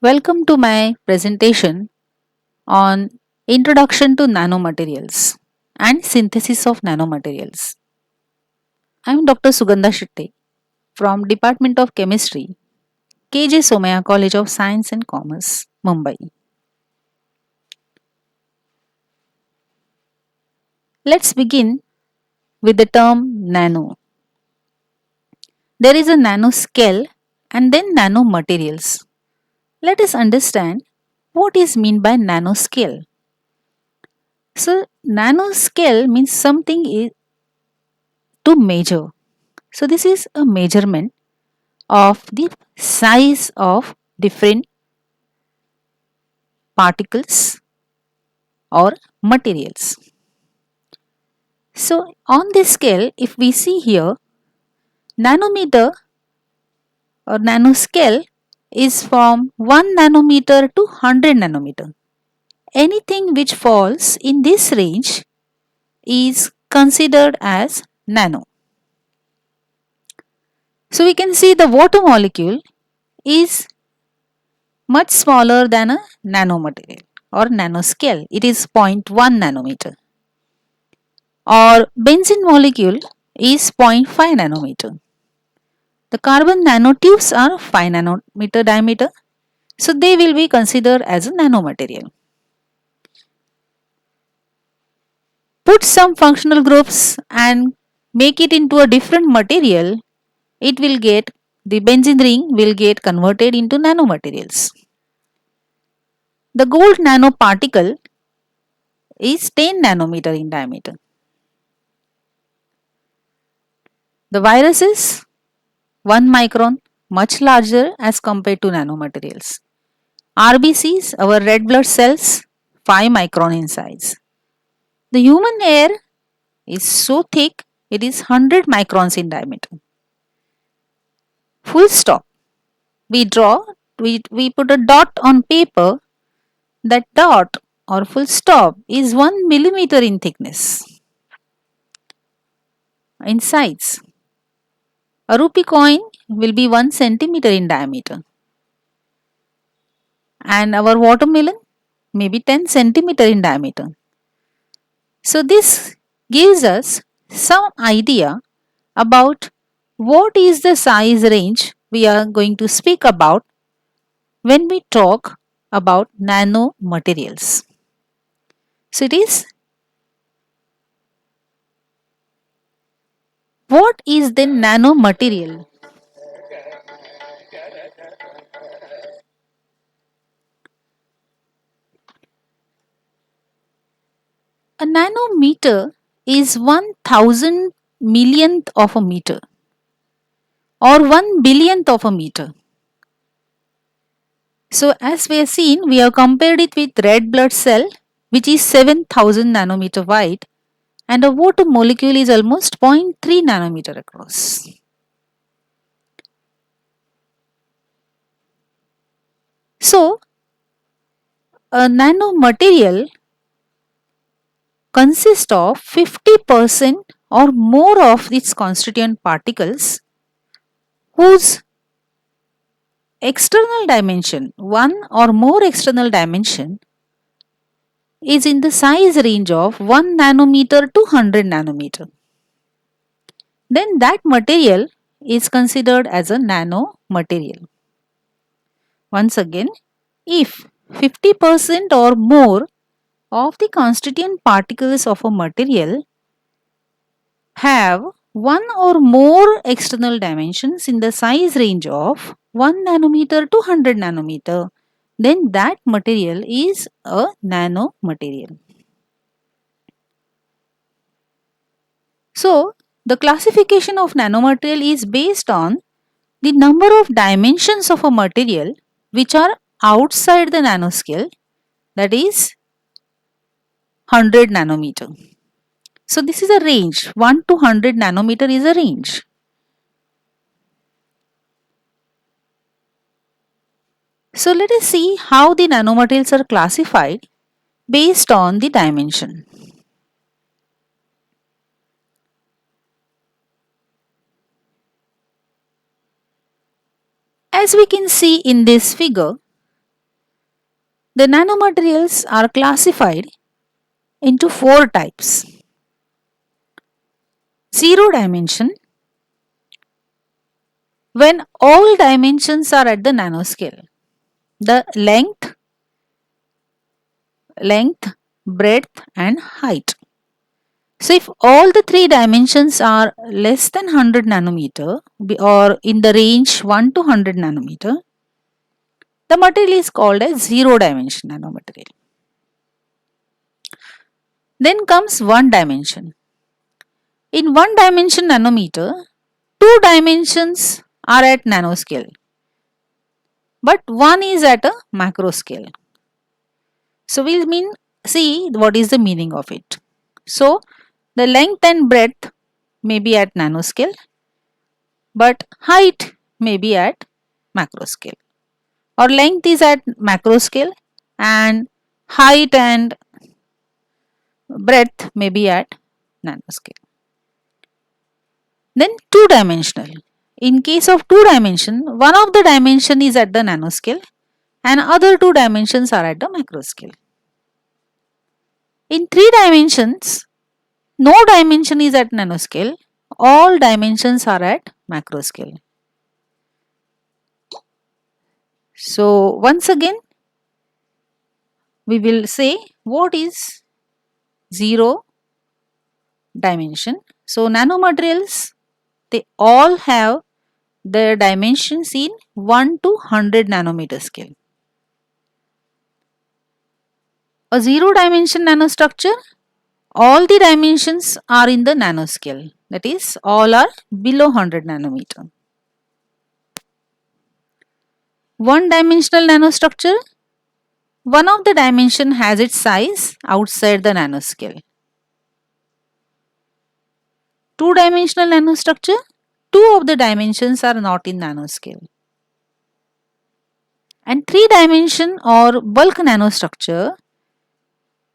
Welcome to my presentation on Introduction to Nanomaterials and Synthesis of Nanomaterials. I am Dr. Sugandha Shetty from Department of Chemistry, KJ Somaya College of Science and Commerce, Mumbai. Let's begin with the term nano. There is a nanoscale and then nanomaterials. Let us understand what is meant by nanoscale. So, nanoscale means something is to measure. So, this is a measurement of the size of different particles or materials. So, on this scale, if we see here, nanometer or nanoscale is from 1 nanometer to 100 nanometer. Anything which falls in this range is considered as nano. So, we can see the water molecule is much smaller than a nanomaterial or nanoscale. It is zero point 0.1 nanometer. Or benzene molecule is zero point 0.5 nanometer. The carbon nanotubes are 5 nanometer diameter, so they will be considered as a nanomaterial. Put some functional groups and make it into a different material, it will get the benzene ring will get converted into nanomaterials. The gold nanoparticle is 10 nanometer in diameter. The virus is 1 micron, much larger as compared to nanomaterials. RBCs, our red blood cells, 5 micron in size. The human hair is so thick, it is 100 microns in diameter. Full stop. We put a dot on paper. That dot or full stop is 1 millimeter in thickness. In size, a rupee coin will be 1 centimeter in diameter. And our watermelon may be 10 centimeter in diameter. So this gives us some idea about what is the size range we are going to speak about when we talk about nanomaterials. So it is, what is the nanomaterial? A nanometer is 1000 millionth of a meter or 1 billionth of a meter. So as we have seen, we have compared it with red blood cell, which is 7000 nanometer wide, and a water molecule is almost zero point 0.3 nanometer across. So a nanomaterial consists of 50% or more of its constituent particles whose external dimension, one or more external dimension, is in the size range of 1 nanometer to 100 nanometer. Then that material is considered as a nanomaterial. Once again, if 50% or more of the constituent particles of a material have one or more external dimensions in the size range of 1 nanometer to 100 nanometer, then that material is a nanomaterial. So, the classification of nanomaterial is based on the number of dimensions of a material which are outside the nanoscale, that is 100 nanometer. So, this is a range, 1 to 100 nanometer is a range. So, let us see how the nanomaterials are classified based on the dimension. As we can see in this figure, The nanomaterials are classified into four types. Zero dimension, when all dimensions are at the nanoscale. The length, breadth and height. So if all the three dimensions are less than 100 nanometer or in the range 1 to 100 nanometer, the material is called as zero dimension nanomaterial. Then comes one dimension. In one dimension nanometer, two dimensions are at nanoscale, but one is at a macro scale. So we'll see what is the meaning of it. So the length and breadth may be at nanoscale, but height may be at macro scale. Or length is at macro scale and height and breadth may be at nanoscale. Then two dimensional. In case of two dimension, one of the dimension is at the nanoscale and other two dimensions are at the macro scale. In three dimensions, no dimension is at nanoscale, all dimensions are at macro scale. So once again, we will say what is zero dimension. So nanomaterials, they all have their dimensions in 1 to 100 nanometer scale. A zero dimension nanostructure, all the dimensions are in the nanoscale, that is all are below 100 nanometer. One dimensional nanostructure, one of the dimension has its size outside the nanoscale. Two dimensional nanostructure, two of the dimensions are not in nanoscale. And three dimension or bulk nanostructure,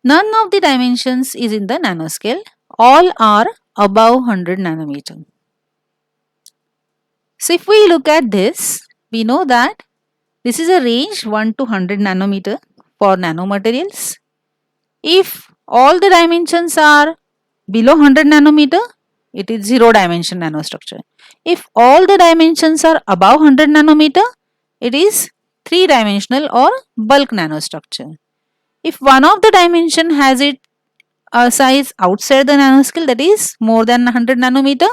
none of the dimensions is in the nanoscale, all are above 100 nanometer. So if we look at this, we know that this is a range 1 to 100 nanometer for nanomaterials. If all the dimensions are below 100 nanometer, it is zero dimension nanostructure. If all the dimensions are above 100 nanometer, it is three dimensional or bulk nanostructure. If one of the dimension has its size outside the nanoscale, that is more than 100 nanometer,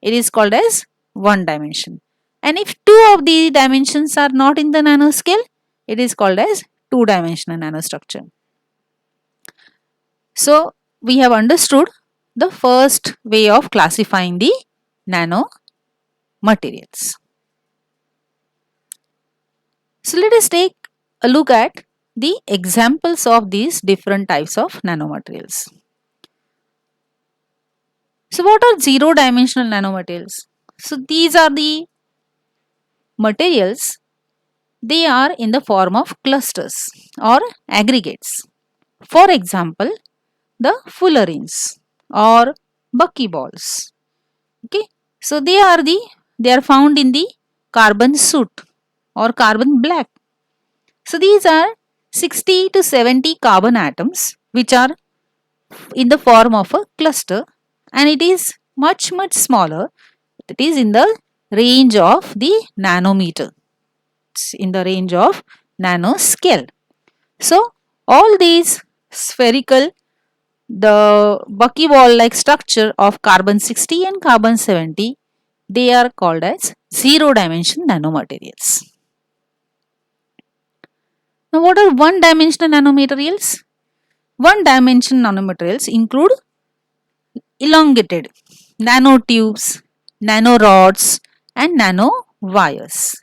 it is called as one dimension. And if two of the dimensions are not in the nanoscale, it is called as two dimensional nanostructure. So we have understood the first way of classifying the nano materials. So let us take a look at the examples of these different types of nanomaterials. So what are zero dimensional nanomaterials? So these are the materials, they are in the form of clusters or aggregates. For example, the fullerenes or buckyballs. Okay, so they are found in the carbon soot or carbon black. So these are 60 to 70 carbon atoms which are in the form of a cluster, and it is much smaller. It is in the range of the nanometer. It's in the range of nanoscale. So all these spherical, the buckyball like structure of carbon 60 and carbon 70, they are called as zero dimension nanomaterials. Now what are one dimensional nanomaterials? One dimension nanomaterials include elongated nanotubes, nanorods and nanowires.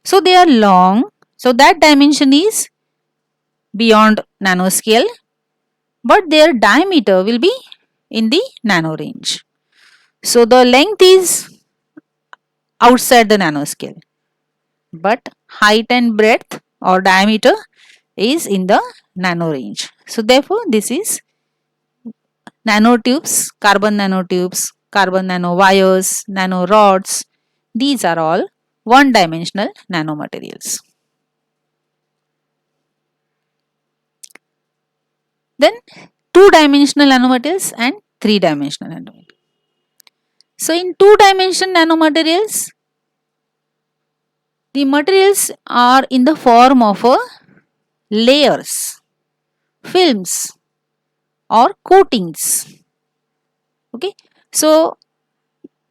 So they are long, so that dimension is beyond nanoscale, but their diameter will be in the nano range. So the length is outside the nanoscale, but height and breadth or diameter is in the nano range. So therefore this is nanotubes, carbon nanowires, nanorods. These are all one dimensional nanomaterials. Then two-dimensional nanomaterials and three-dimensional nanomaterials. So in two-dimensional nanomaterials, the materials are in the form of layers, films or coatings. Okay, so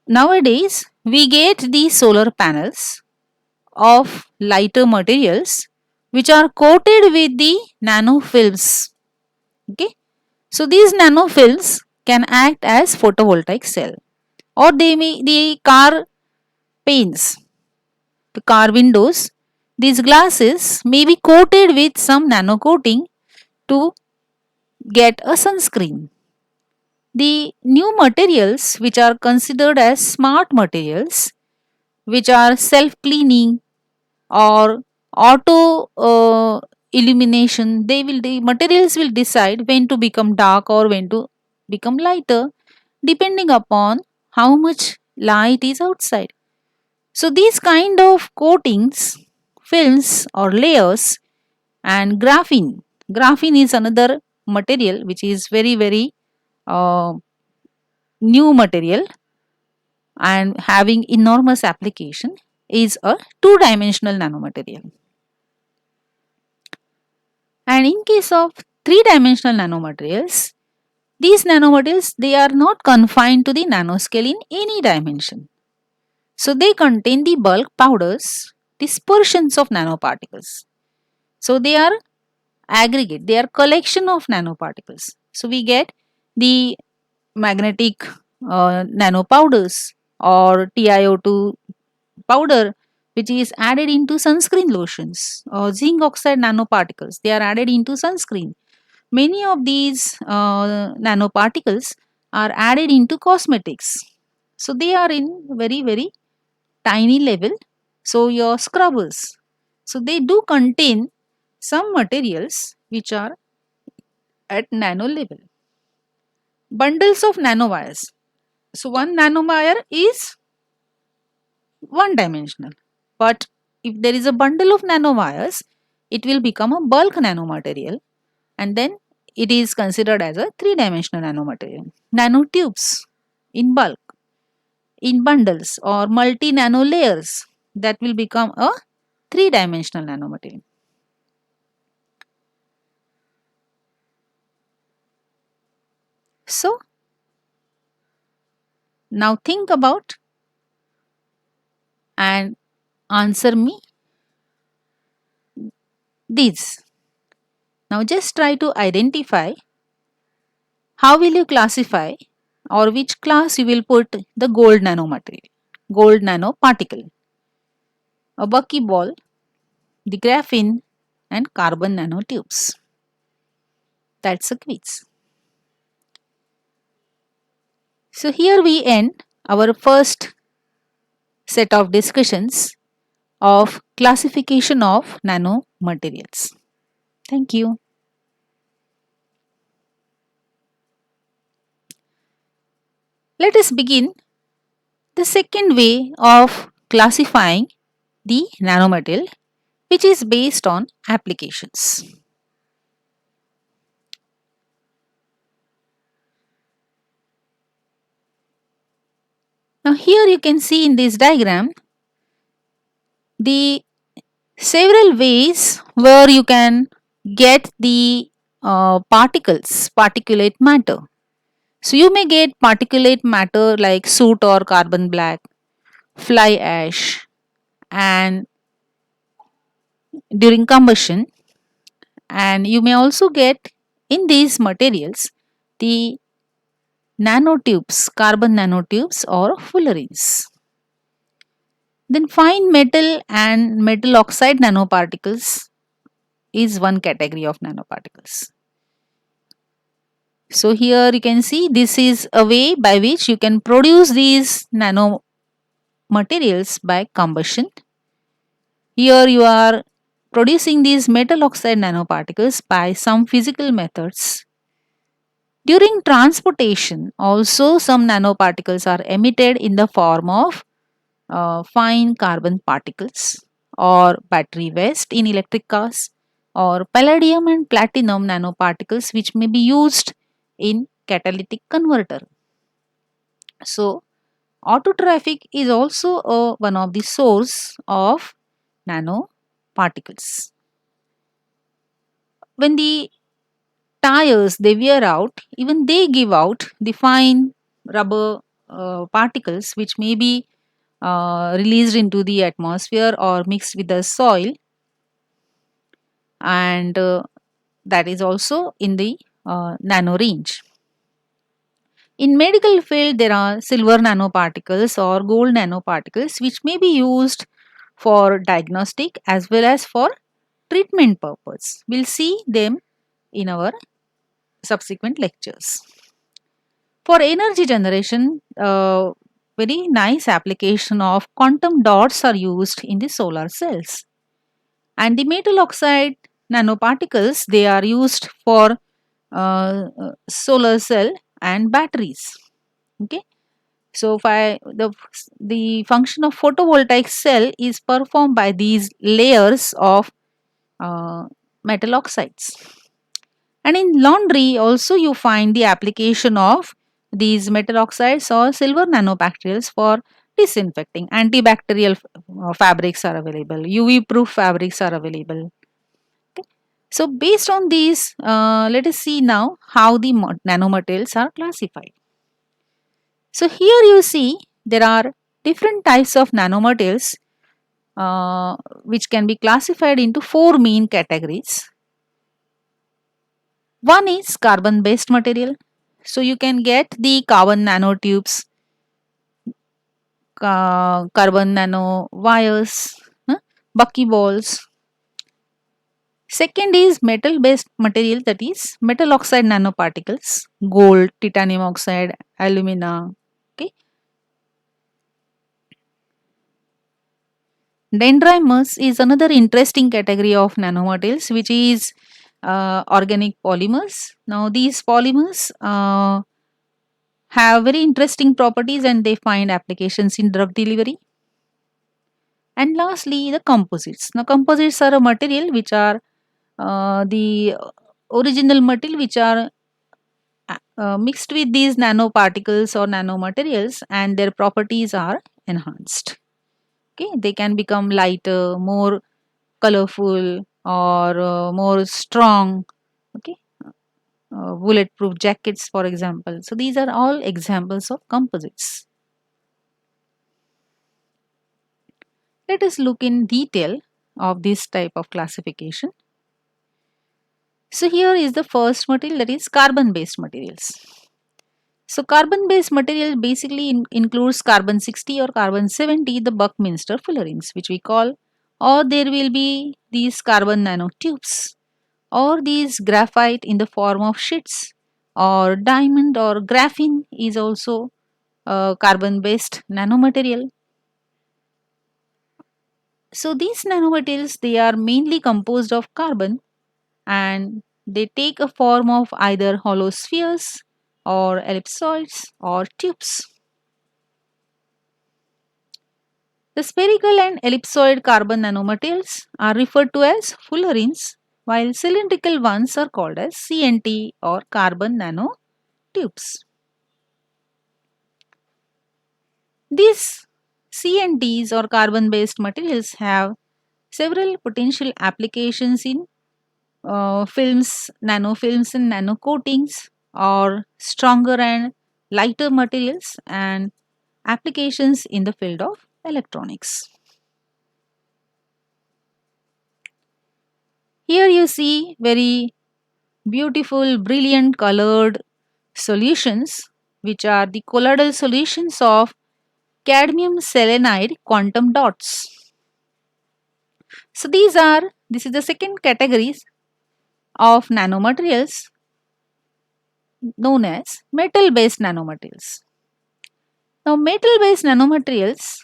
nowadays we get these solar panels of lighter materials which are coated with the nanofilms. Okay, so these nanofilms can act as photovoltaic cell, or they may the car panes, the car windows. These glasses may be coated with some nano coating to get a sunscreen. The new materials which are considered as smart materials, which are self cleaning or auto illumination, the materials will decide when to become dark or when to become lighter depending upon how much light is outside. So these kind of coatings, films or layers, and graphene is another material which is very uh, new material and having enormous application, is a two-dimensional nanomaterial. And in case of three-dimensional nanomaterials, these nanomaterials, they are not confined to the nanoscale in any dimension. So they contain the bulk powders, dispersions of nanoparticles. So they are aggregate, they are collection of nanoparticles. So we get the magnetic nanopowders or TiO2 powder which is added into sunscreen lotions, or zinc oxide nanoparticles, they are added into sunscreen. Many of these nanoparticles are added into cosmetics. So they are in very tiny level. So your scrubbers, so they do contain some materials which are at nano level. Bundles of nanowires. So one nanowire is one dimensional, but if there is a bundle of nanowires, it will become a bulk nanomaterial, and then it is considered as a three-dimensional nanomaterial. Nanotubes in bulk, in bundles or multi-nano layers, that will become a three-dimensional nanomaterial. So now think about and answer me these. Now just try to identify how will you classify, or which class you will put the gold nanomaterial, gold nanoparticle, a buckyball, the graphene and carbon nanotubes. That's a quiz. So here we end our first set of discussions of classification of nanomaterials. Thank you. Let us begin the second way of classifying the nanomaterial, which is based on applications. Now here you can see in this diagram the several ways where you can get the particles, particulate matter. So you may get particulate matter like soot or carbon black, fly ash, and during combustion, and you may also get in these materials the nanotubes, carbon nanotubes or fullerenes. Then fine metal and metal oxide nanoparticles is one category of nanoparticles. So here you can see this is a way by which you can produce these nano materials by combustion. Here you are producing these metal oxide nanoparticles by some physical methods. During transportation, also some nanoparticles are emitted in the form of fine carbon particles or battery waste in electric cars, or palladium and platinum nanoparticles which may be used in catalytic converter. So auto traffic is also one of the source of nanoparticles. When the tires they wear out, even they give out the fine rubber particles which may be released into the atmosphere or mixed with the soil, and that is also in the nano range. In medical field, there are silver nanoparticles or gold nanoparticles which may be used for diagnostic as well as for treatment purpose. We'll see them in our subsequent lectures. For energy generation, very nice application of quantum dots are used in the solar cells. And the metal oxide nanoparticles, they are used for solar cell and batteries. Okay. So the function of photovoltaic cell is performed by these layers of uh, metal oxides. And in laundry also you find the application of these metal oxides or silver nanobacterials for disinfecting. Antibacterial fabrics are available. UV proof fabrics are available. Okay. So based on these, let us see now how the nanomaterials are classified. So here you see there are different types of nanomaterials which can be classified into four main categories. One is carbon based material. So you can get the carbon nanotubes, carbon nano wires, buckyballs. Second is metal based material, that is metal oxide nanoparticles, gold, titanium oxide, alumina. Okay. Dendrimers is another interesting category of nanomaterials which is organic polymers. Now these polymers have very interesting properties and they find applications in drug delivery. And lastly, the composites. Now composites are a material which are the original material which are mixed with these nanoparticles or nanomaterials and their properties are enhanced. Okay, they can become lighter, more colorful, or more strong. Okay, bulletproof jackets, for example. So these are all examples of composites. Let us look in detail of this type of classification. So here is the first material, that is carbon based materials. So carbon based material basically includes carbon 60 or carbon 70, the Buckminster fullerenes which we call, or there will be these carbon nanotubes, or these graphite in the form of sheets, or diamond or graphene is also a carbon based nanomaterial. So these nanomaterials, they are mainly composed of carbon and they take a form of either hollow spheres or ellipsoids or tubes. The spherical and ellipsoid carbon nanomaterials are referred to as fullerenes, while cylindrical ones are called as CNT or carbon nanotubes. These CNTs or carbon based materials have several potential applications in films, nanofilms and nano coatings, or stronger and lighter materials, and applications in the field of electronics. Here you see very beautiful, brilliant colored solutions which are the colloidal solutions of cadmium selenide quantum dots. So this is the second category of nanomaterials known as metal based nanomaterials. Now metal based nanomaterials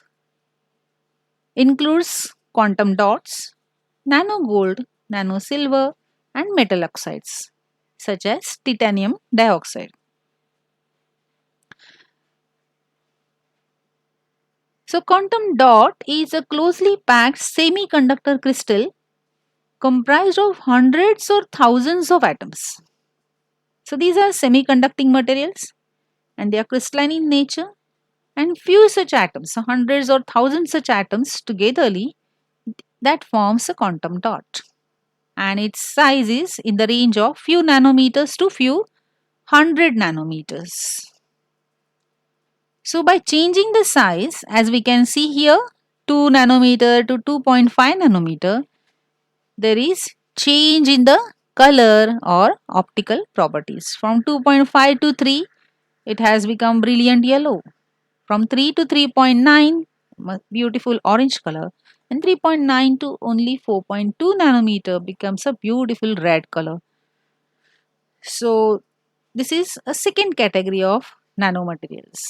includes quantum dots, nano gold, nano silver and metal oxides such as titanium dioxide. So quantum dot is a closely packed semiconductor crystal comprised of hundreds or thousands of atoms. So these are semiconducting materials and they are crystalline in nature, and few such atoms, so hundreds or thousands such atoms togetherly, that forms a quantum dot, and its size is in the range of few nanometers to few hundred nanometers. So by changing the size, as we can see here, 2 nanometer to 2.5 nanometer, there is change in the color or optical properties. From 2.5 to 3, it has become brilliant yellow. From 3 to 3.9, beautiful orange color. And 3.9 to only 4.2 nanometer becomes a beautiful red color. So this is a second category of nanomaterials.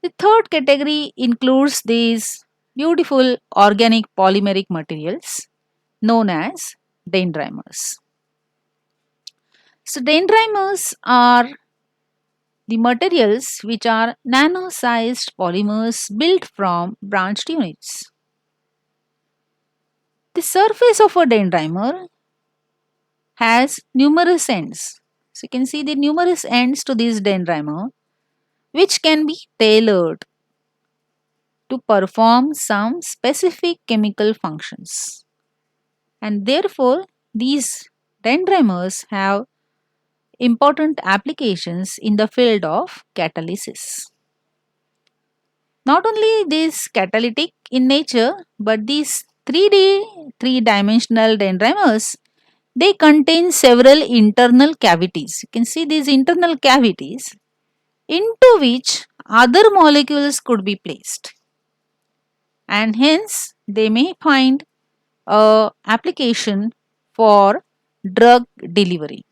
The third category includes these beautiful organic polymeric materials known as dendrimers. So dendrimers are the materials which are nano-sized polymers built from branched units. The surface of a dendrimer has numerous ends. So you can see the numerous ends to this dendrimer which can be tailored to perform some specific chemical functions. And therefore, these dendrimers have important applications in the field of catalysis. Not only this catalytic in nature, but these 3D, three-dimensional dendrimers, they contain several internal cavities. You can see these internal cavities into which other molecules could be placed, and hence they may find a application for drug delivery.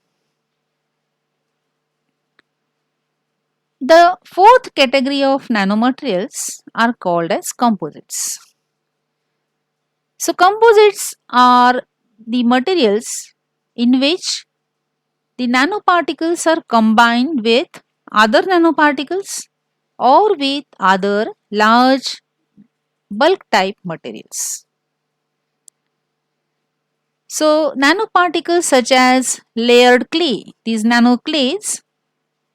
The fourth category of nanomaterials are called as composites. So composites are the materials in which the nanoparticles are combined with other nanoparticles or with other large bulk type materials. So nanoparticles such as layered clay, these nanoclays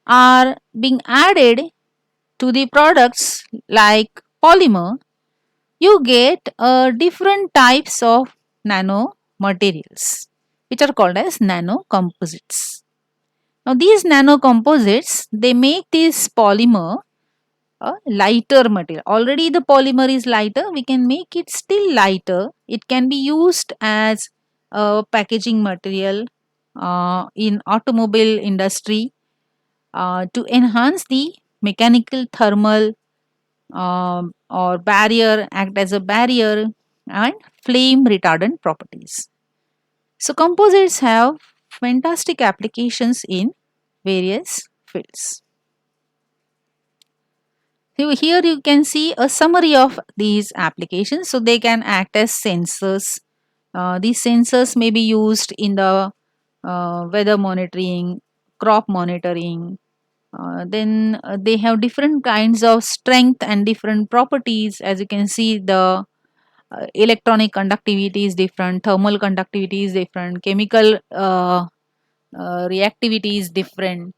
are being added to the products like polymer, you get different types of nanomaterials which are called as nanocomposites. Now these nanocomposites, they make this polymer a lighter material. Already the polymer is lighter, we can make it still lighter. It can be used as a packaging material in automobile industry to enhance the mechanical thermal or barrier, act as a barrier and flame retardant properties. So composites have fantastic applications in various fields. So here you can see a summary of these applications. So they can act as sensors. These sensors may be used in the weather monitoring, crop monitoring. Then they have different kinds of strength and different properties. As you can see, the electronic conductivity is different, thermal conductivity is different, chemical reactivity is different.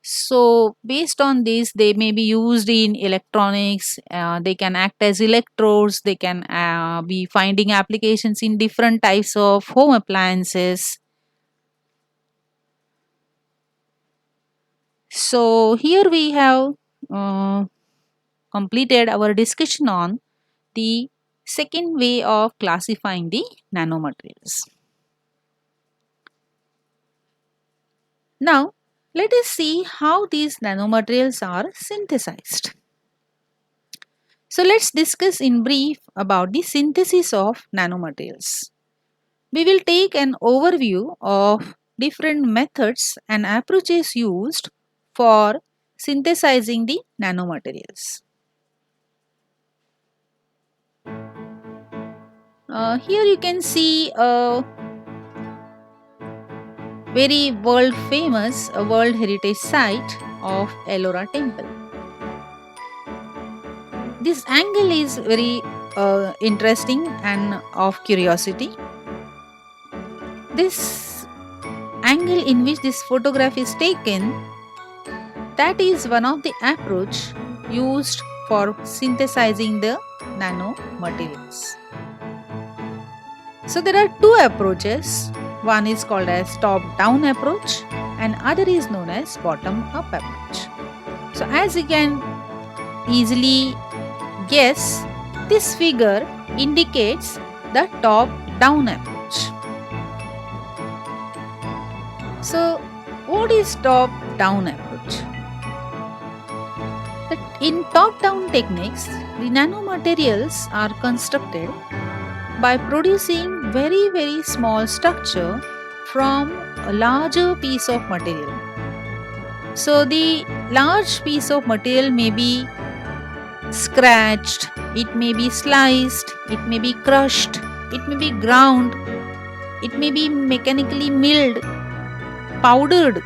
So based on this, they may be used in electronics. They can act as electrodes. They can be finding applications in different types of home appliances. So here we have uh, completed our discussion on the second way of classifying the nanomaterials. Now, let us see how these nanomaterials are synthesized. So, let's discuss in brief about the synthesis of nanomaterials. We will take an overview of different methods and approaches used for synthesizing the nanomaterials. Here you can see a very world famous World Heritage Site of Ellora Temple. This angle is very interesting and of curiosity. This angle in which this photograph is taken, that is one of the approach used for synthesizing the nanomaterials. So there are two approaches. One is called as top-down approach and other is known as bottom-up approach. So as you can easily guess, this figure indicates the top-down approach. So what is top-down approach? In top-down techniques, the nanomaterials are constructed by producing very small structure from a larger piece of material. So the large piece of material may be scratched, it may be sliced, it may be crushed, it may be ground, it may be mechanically milled, powdered.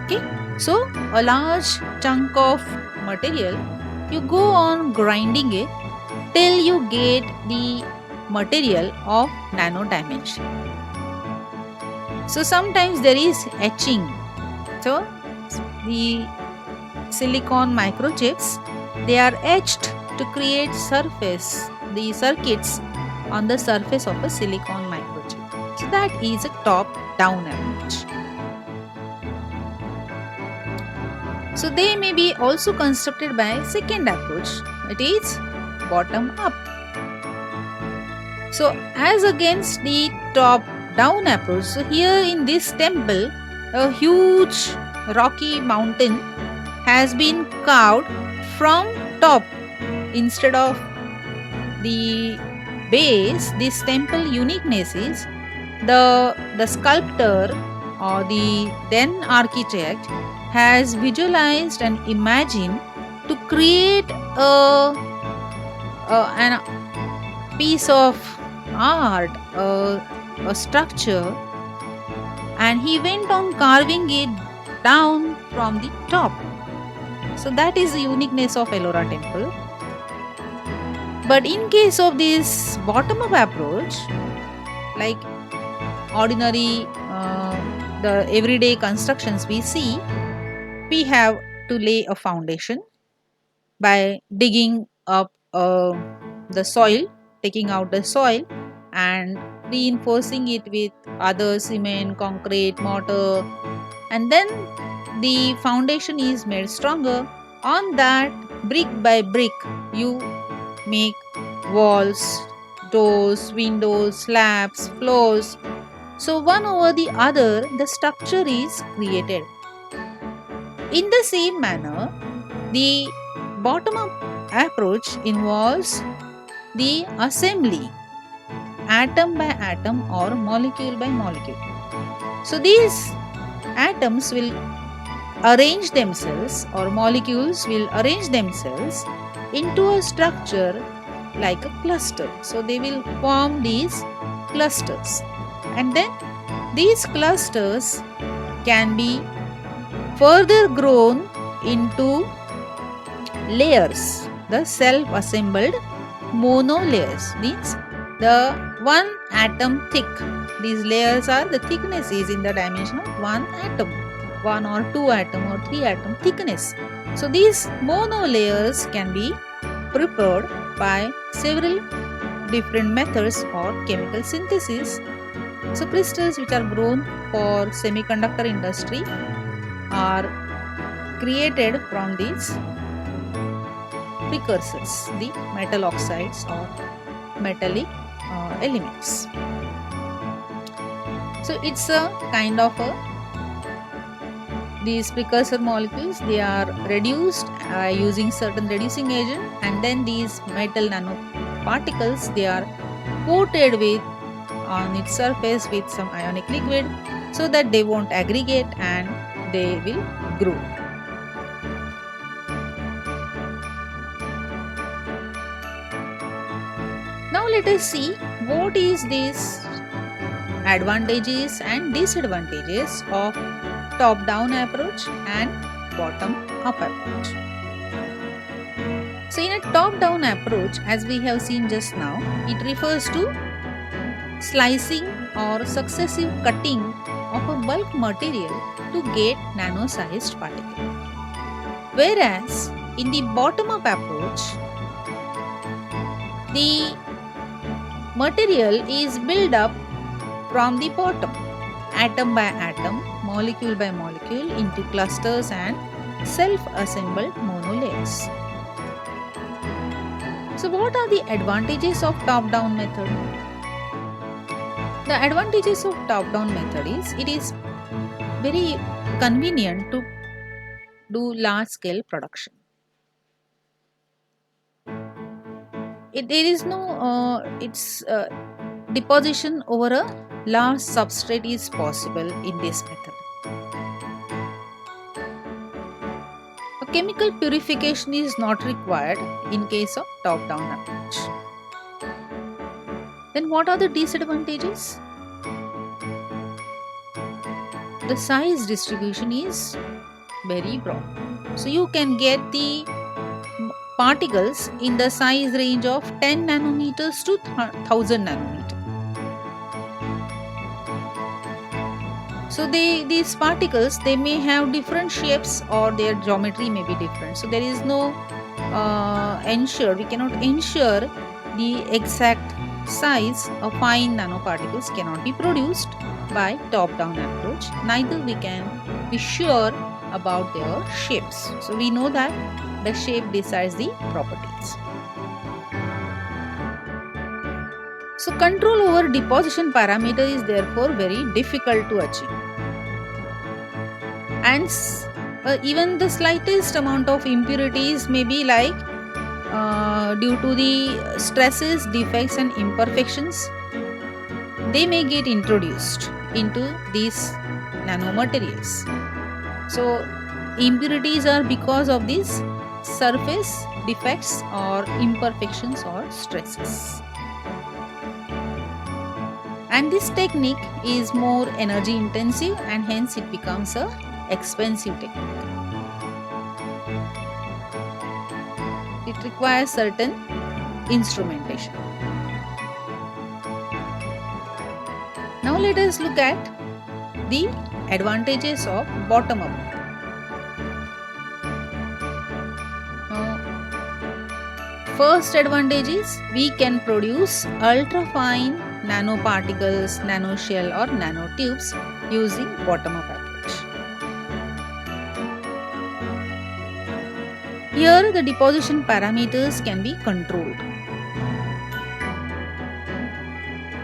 Okay, so a large chunk of material, you go on grinding it till you get the material of nano dimension. So sometimes there is etching. So the silicon microchips, they are etched to create surface, the circuits on the surface of a silicon microchip. So that is a top down approach. So they may be also constructed by second approach, it is bottom up. So as against the top down approach, so here in this temple, a huge rocky mountain has been carved from top instead of the base. This temple uniqueness is the sculptor or the then architect has visualized and imagined to create a piece of art, a structure, and he went on carving it down from the top. So that is the uniqueness of Ellora temple. But in case of this bottom up approach, like ordinary the everyday constructions we see, we have to lay a foundation by digging up the soil, taking out the soil and reinforcing it with other cement, concrete, mortar, and then the foundation is made stronger. On that, brick by brick, you make walls, doors, windows, slabs, floors. So one over the other, the structure is created. In the same manner, the bottom up approach involves the assembly atom by atom or molecule by molecule. So these atoms will arrange themselves or molecules will arrange themselves into a structure like a cluster. So they will form these clusters, and then these clusters can be further grown into layers, the self-assembled monolayers, means the one atom thick. These layers are the thickness is in the dimension of one atom, one or two atom or three atom thickness. So these monolayers can be prepared by several different methods or chemical synthesis. So crystals which are grown for semiconductor industry are created from these precursors, the metal oxides or metallic elements. So it's a kind of these precursor molecules, they are reduced using certain reducing agent, and then these metal nanoparticles, they are coated with on its surface with some ionic liquid so that they won't aggregate and they will grow. Now let us see what is these advantages and disadvantages of top down approach and bottom up approach. So in a top-down approach, as we have seen just now, it refers to slicing or successive cutting of a bulk material to get nano-sized particle. Whereas in the bottom-up approach, the material is built up from the bottom, atom by atom, molecule by molecule, into clusters and self-assembled monolayers. So what are the advantages of top-down method? The advantages of top-down method is it is very convenient to do large-scale production. There is no deposition over a large substrate is possible in this method. A chemical purification is not required in case of top-down approach. Then what are the disadvantages? The size distribution is very broad. So you can get the particles in the size range of 10 nanometers to 1000 nanometers. So these particles, they may have different shapes or their geometry may be different. So there is no we cannot ensure the exact size of fine nanoparticles cannot be produced by top-down approach. Neither we can be sure about their shapes. So we know that the shape decides the properties. So control over deposition parameter is therefore very difficult to achieve. And even the slightest amount of impurities may be like due to the stresses, defects and imperfections, they may get introduced into these nanomaterials. So impurities are because of these surface defects or imperfections or stresses. And this technique is more energy intensive and hence it becomes a expensive technique. It requires certain instrumentation. Now let us look at the advantages of bottom-up. First advantage is we can produce ultra-fine nanoparticles, nanoshell or nanotubes using bottom-up approach. Here the deposition parameters can be controlled.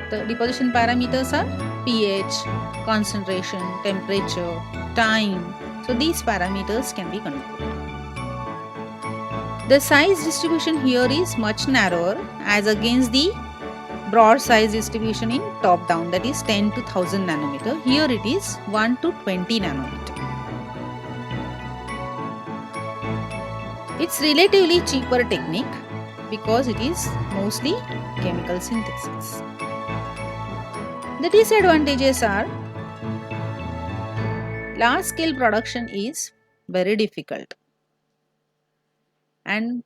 The deposition parameters are pH, concentration, temperature, time. So these parameters can be controlled. The size distribution here is much narrower as against the broad size distribution in top down, that is 10 to 1000 nanometer. Here it is 1 to 20 nanometer. It's relatively cheaper technique because it is mostly chemical synthesis. The disadvantages are large scale production is very difficult, and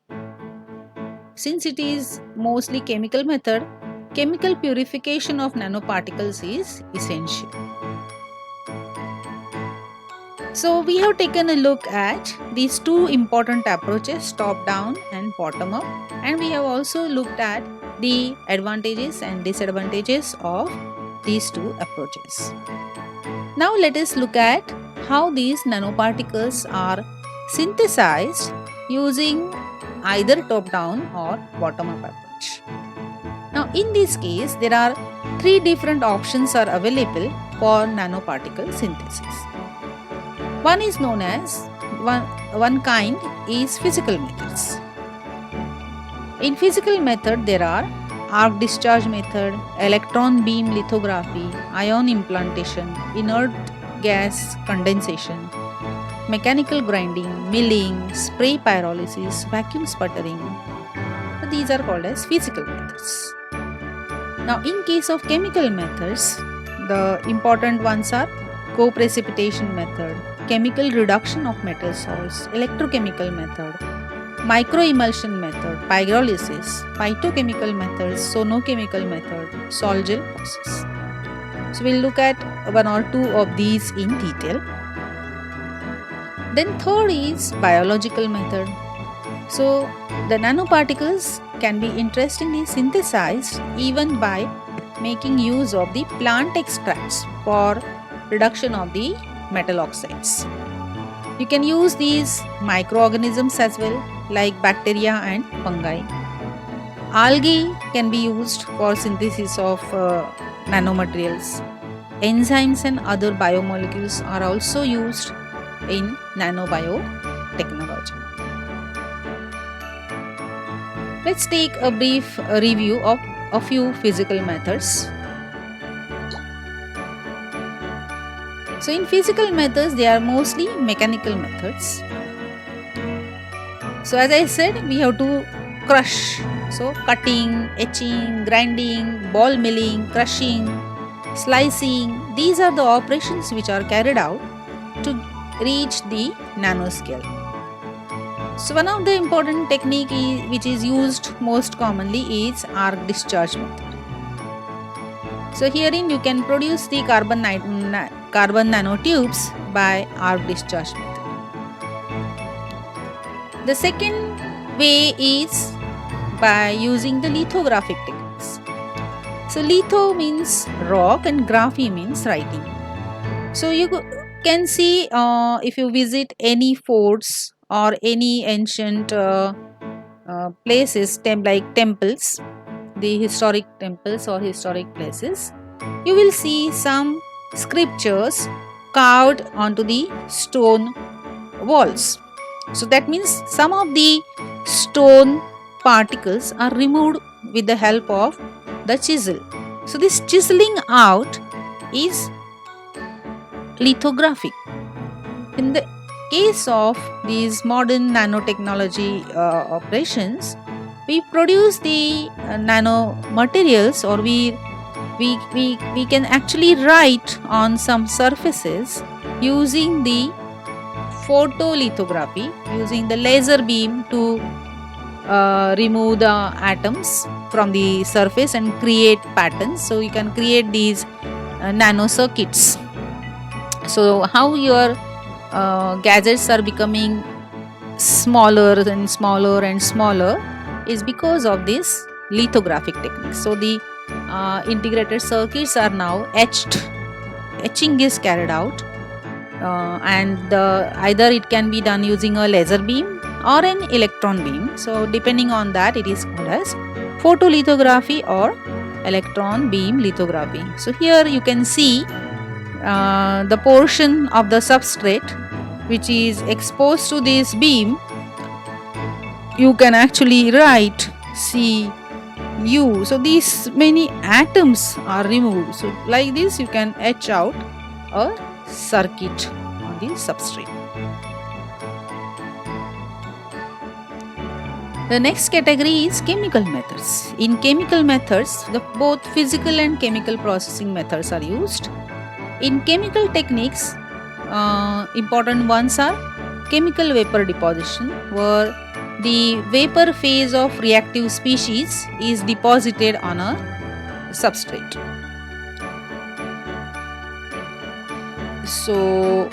since it is mostly chemical method, chemical purification of nanoparticles is essential. So we have taken a look at these two important approaches, top down and bottom up, and we have also looked at the advantages and disadvantages of these two approaches. Now let us look at how these nanoparticles are synthesized using either top down or bottom up approach. Now in this case, there are three different options are available for nanoparticle synthesis. One is known as one kind is physical methods. In physical method, there are arc discharge method, electron beam lithography, ion implantation, inert gas condensation, mechanical grinding, milling, spray pyrolysis, vacuum sputtering. So these are called as physical methods. Now in case of chemical methods, the important ones are co-precipitation method, chemical reduction of metal salts, electrochemical method, microemulsion method, pyrolysis, phytochemical methods, sonochemical method, sol-gel process. So we'll look at one or two of these in detail. Then third is biological method. So the nanoparticles can be interestingly synthesized even by making use of the plant extracts for reduction of the metal oxides. You can use these microorganisms as well, like bacteria and fungi. Algae can be used for synthesis of nanomaterials. Enzymes and other biomolecules are also used in nanobiotechnology. Let's take a brief review of a few physical methods. So in physical methods, they are mostly mechanical methods. So as I said, we have to crush. So cutting, etching, grinding, ball milling, crushing, slicing, these are the operations which are carried out to reach the nanoscale. So one of the important technique which is used most commonly is arc discharge method. So herein you can produce the carbon nanotubes by arc discharge method. The second way is by using the lithographic techniques. So litho means rock and graphy means writing. So you can see if you visit any forts or any ancient places like temples, the historic temples or historic places, you will see some scriptures carved onto the stone walls. So that means some of the stone particles are removed with the help of the chisel. So this chiseling out is lithographic. In the case of these modern nanotechnology operations, we produce the nanomaterials, or we can actually write on some surfaces using the photolithography, using the laser beam to remove the atoms from the surface and create patterns. So you can create these nano circuits. So how your gadgets are becoming smaller and smaller and smaller is because of this lithographic technique. So the integrated circuits are now etched. Etching is carried out, and either it can be done using a laser beam or an electron beam. So depending on that, it is called as photolithography or electron beam lithography. So here you can see the portion of the substrate which is exposed to this beam. You can actually write Cu. So these many atoms are removed. So like this you can etch out a circuit on the substrate. The next category is chemical methods. In chemical methods, both physical and chemical processing methods are used. In chemical techniques, important ones are chemical vapor deposition, where the vapor phase of reactive species is deposited on a substrate. So,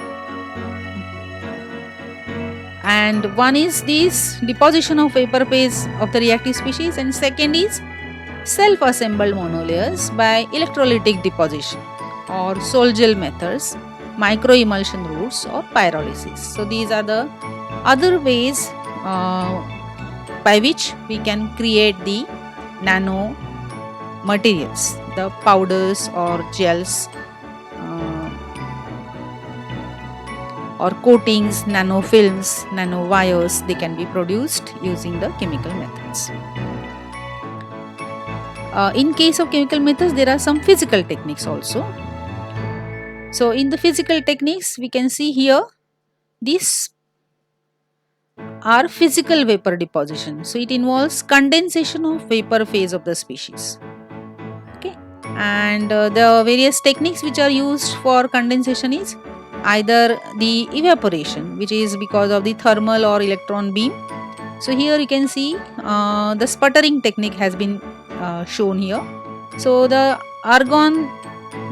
and one is this deposition of vapor phase of the reactive species, and second is self-assembled monolayers by electrolytic deposition or sol-gel methods, microemulsion routes or pyrolysis. So these are the other ways by which we can create the nano materials, the powders or gels or coatings, nanofilms, nanowires. They can be produced using the chemical methods. In case of chemical methods, there are some physical techniques also. So in the physical techniques, we can see here these are physical vapor deposition. So it involves condensation of vapor phase of the species. Okay, and the various techniques which are used for condensation is either the evaporation, which is because of the thermal or electron beam, So here you can see the sputtering technique has been shown here. So the argon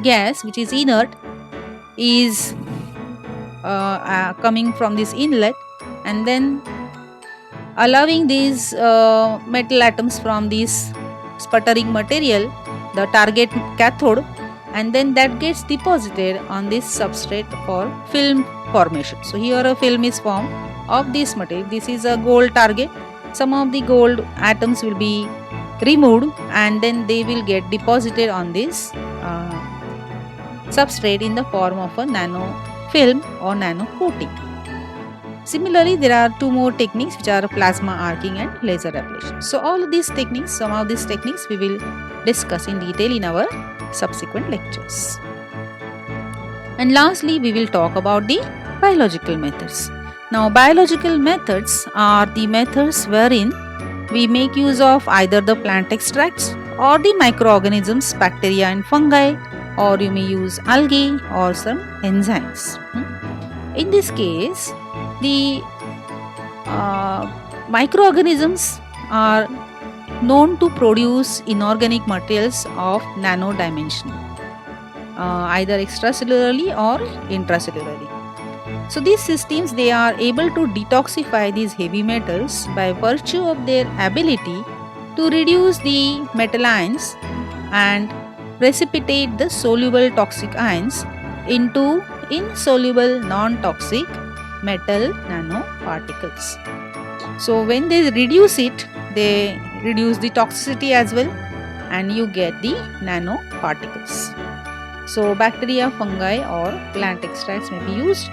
gas, which is inert, is coming from this inlet, and then allowing these metal atoms from this sputtering material, the target cathode, and then that gets deposited on this substrate for film formation. So here a film is formed of this material. This is a gold target. Some of the gold atoms will be removed and then they will get deposited on this substrate in the form of a nano film or nano coating. Similarly, there are two more techniques which are plasma arcing and laser ablation. So all of these techniques, some of these techniques we will discuss in detail in our subsequent lectures. And lastly, we will talk about the biological methods. Now, biological methods are the methods wherein we make use of either the plant extracts or the microorganisms, bacteria and fungi, or you may use algae or some enzymes. In this case, the microorganisms are known to produce inorganic materials of nano dimension, either extracellularly or intracellularly. So these systems, they are able to detoxify these heavy metals by virtue of their ability to reduce the metal ions and precipitate the soluble toxic ions into insoluble non-toxic metal nanoparticles. So when they reduce it, they reduce the toxicity as well, and you get the nanoparticles. So bacteria, fungi or plant extracts may be used.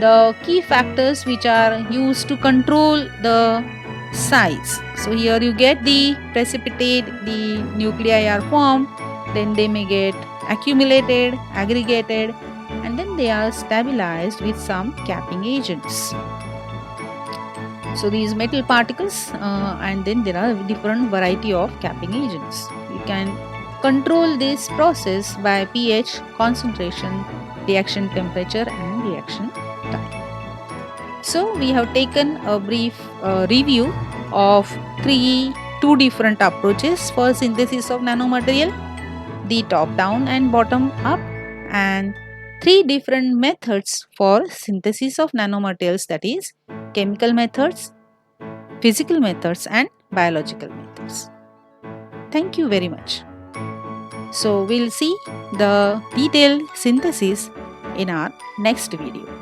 The key factors which are used to control the size. So here you get the precipitate, the nuclei are formed, then they may get accumulated, aggregated, and then they are stabilized with some capping agents. So these metal particles and then there are different variety of capping agents. You can control this process by pH, concentration, reaction temperature and reaction time. So we have taken a brief review of two different approaches for synthesis of nanomaterial, the top down and bottom up, and three different methods for synthesis of nanomaterials, that is chemical methods, physical methods and biological methods. Thank you very much. So we'll see the detailed synthesis in our next video.